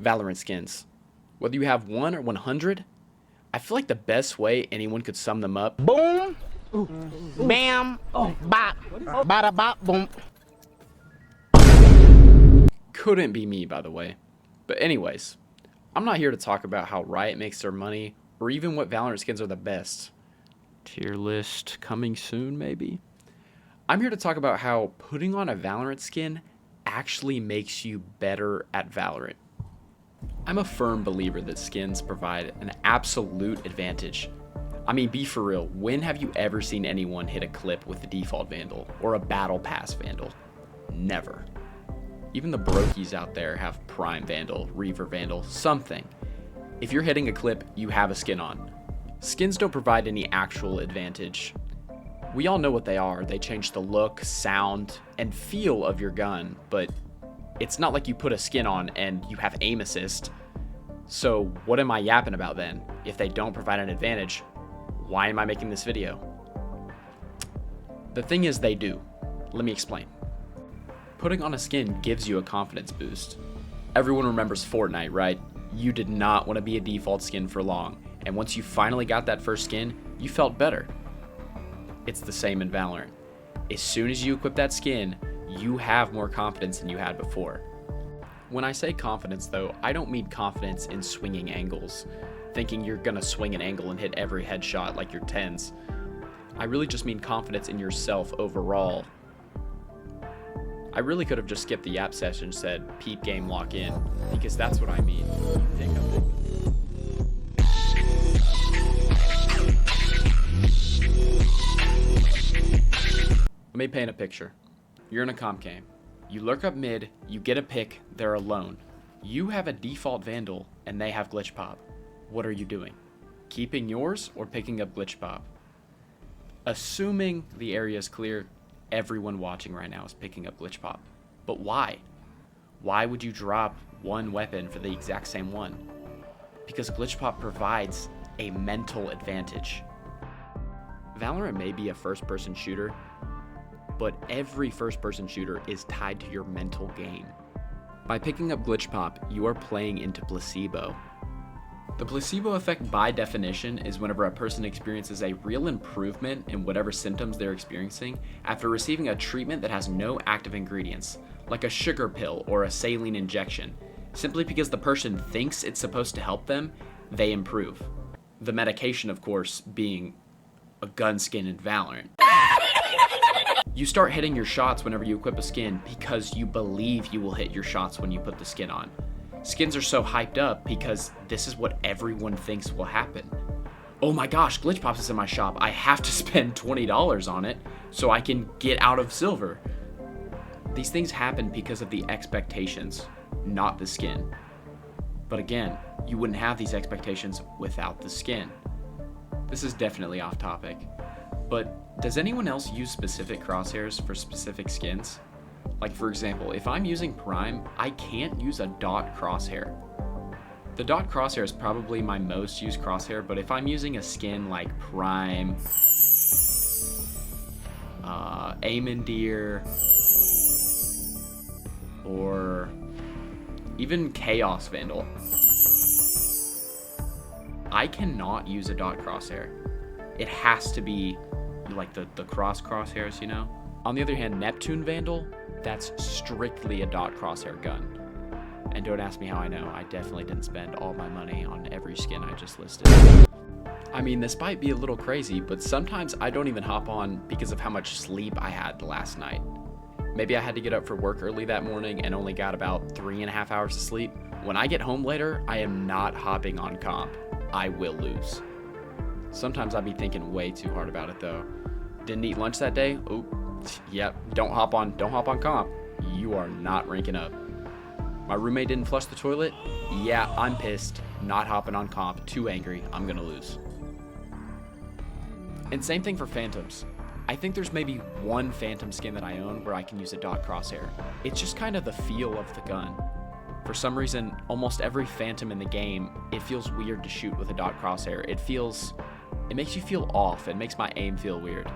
Valorant skins. Whether you have 1 or 100, I feel like the best way anyone could sum them up. Boom, bam, bop, bada bop, boom. Couldn't be me, by the way. But anyways, I'm not here to talk about how Riot makes their money or even what Valorant skins are the best. Tier list coming soon, maybe? I'm here to talk about how putting on a Valorant skin actually makes you better at Valorant. I'm a firm believer that skins provide an absolute advantage. I mean, be for real, when have you ever seen anyone hit a clip with the default Vandal or a Battle Pass Vandal? Never. Even the brokies out there have Prime Vandal, Reaver Vandal, something. If you're hitting a clip, you have a skin on. Skins don't provide any actual advantage. We all know what they are. They change the look, sound, and feel of your gun, but it's not like you put a skin on and you have aim assist. So what am I yapping about then? If they don't provide an advantage, why am I making this video? The thing is, they do. Let me explain. Putting on a skin gives you a confidence boost. Everyone remembers Fortnite, right? You did not want to be a default skin for long, and once you finally got that first skin, you felt better. It's the same in Valorant. As soon as you equip that skin, you have more confidence than you had before. When I say confidence though, I don't mean confidence in swinging angles, thinking you're gonna swing an angle and hit every headshot like your 10s. I really just mean confidence in yourself overall. I really could have just skipped the yap session and said peep game lock in, because that's what I mean. Let me paint a picture. You're in a comp game. You lurk up mid, you get a pick, they're alone. You have a default Vandal and they have glitch pop. What are you doing? Keeping yours or picking up glitch pop? Assuming the area is clear, everyone watching right now is picking up glitch pop. But why? Why would you drop one weapon for the exact same one? Because glitch pop provides a mental advantage. Valorant may be a first-person shooter, but every first-person shooter is tied to your mental game. By picking up glitch pop, you are playing into placebo. The placebo effect, by definition, is whenever a person experiences a real improvement in whatever symptoms they're experiencing after receiving a treatment that has no active ingredients, like a sugar pill or a saline injection. Simply because the person thinks it's supposed to help them, they improve. The medication, of course, being a gun skin in Valorant. You start hitting your shots whenever you equip a skin because you believe you will hit your shots when you put the skin on. Skins are so hyped up because this is what everyone thinks will happen. Oh my gosh, glitch pops is in my shop. I have to spend $20 on it so I can get out of silver. These things happen because of the expectations, not the skin. But again, you wouldn't have these expectations without the skin. This is definitely off topic, but does anyone else use specific crosshairs for specific skins? Like for example, if I'm using Prime, I can't use a dot crosshair. The dot crosshair is probably my most used crosshair, but if I'm using a skin like Prime, Amendeer, or even Chaos Vandal, I cannot use a dot crosshair. It has to be like the crosshairs, you know? On the other hand, Neptune Vandal, that's strictly a dot crosshair gun. And don't ask me how I know. I definitely didn't spend all my money on every skin I just listed. I mean, this might be a little crazy, but sometimes I don't even hop on because of how much sleep I had last night. Maybe I had to get up for work early that morning and only got about 3.5 hours of sleep. When I get home later, I am not hopping on comp. I will lose. Sometimes I'd be thinking way too hard about it though. Didn't eat lunch that day? Oh, yep. Don't hop on comp. You are not ranking up. My roommate didn't flush the toilet? Yeah, I'm pissed. Not hopping on comp. Too angry. I'm gonna lose. And same thing for Phantoms. I think there's maybe one Phantom skin that I own where I can use a dot crosshair. It's just kind of the feel of the gun. For some reason, almost every Phantom in the game, it feels weird to shoot with a dot crosshair. It makes you feel off. It makes my aim feel weird.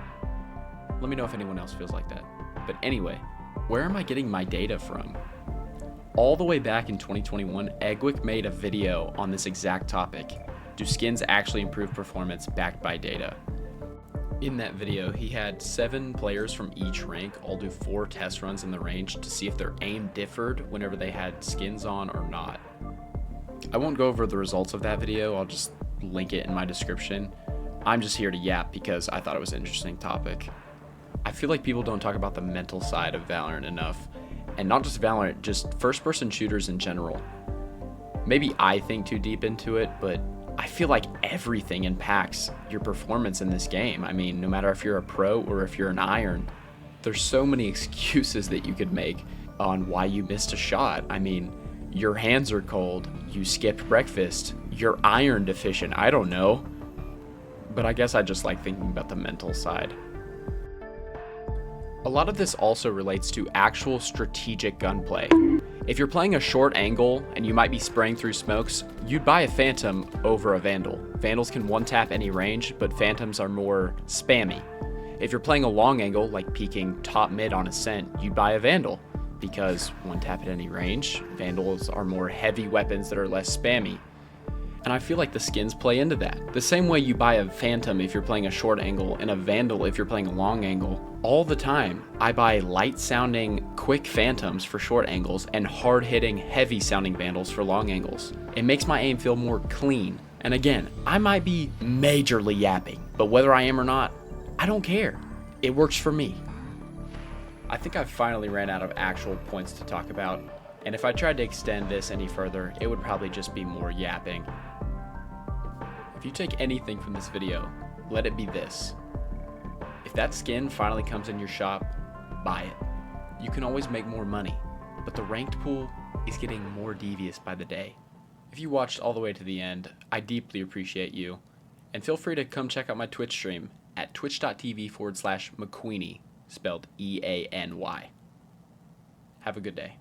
Let me know if anyone else feels like that. But anyway, where am I getting my data from? All the way back in 2021, Eggwick made a video on this exact topic. Do skins actually improve performance backed by data? In that video, he had 7 players from each rank all do 4 test runs in the range to see if their aim differed whenever they had skins on or not. I won't go over the results of that video, I'll just link it in my description. I'm just here to yap because I thought it was an interesting topic. I feel like people don't talk about the mental side of Valorant enough, and not just Valorant, just first-person shooters in general. Maybe I think too deep into it, but I feel like everything impacts your performance in this game. I mean, no matter if you're a pro or if you're an iron, there's so many excuses that you could make on why you missed a shot. I mean, your hands are cold, you skipped breakfast, you're iron deficient, I don't know. But I guess I just like thinking about the mental side. A lot of this also relates to actual strategic gunplay. If you're playing a short angle and you might be spraying through smokes, you'd buy a Phantom over a Vandal. Vandals can one-tap any range, but Phantoms are more spammy. If you're playing a long angle, like peeking top mid on Ascent, you'd buy a Vandal, because one-tap at any range, Vandals are more heavy weapons that are less spammy. And I feel like the skins play into that. The same way you buy a Phantom if you're playing a short angle and a Vandal if you're playing a long angle. All the time, I buy light-sounding, quick Phantoms for short angles and hard-hitting, heavy-sounding Vandals for long angles. It makes my aim feel more clean. And again, I might be majorly yapping, but whether I am or not, I don't care. It works for me. I think I've finally ran out of actual points to talk about, and if I tried to extend this any further, it would probably just be more yapping. If you take anything from this video, let it be this. If that skin finally comes in your shop, buy it. You can always make more money, but the ranked pool is getting more devious by the day. If you watched all the way to the end, I deeply appreciate you, and feel free to come check out my Twitch stream at twitch.tv/McQueenie, spelled E-A-N-Y. Have a good day.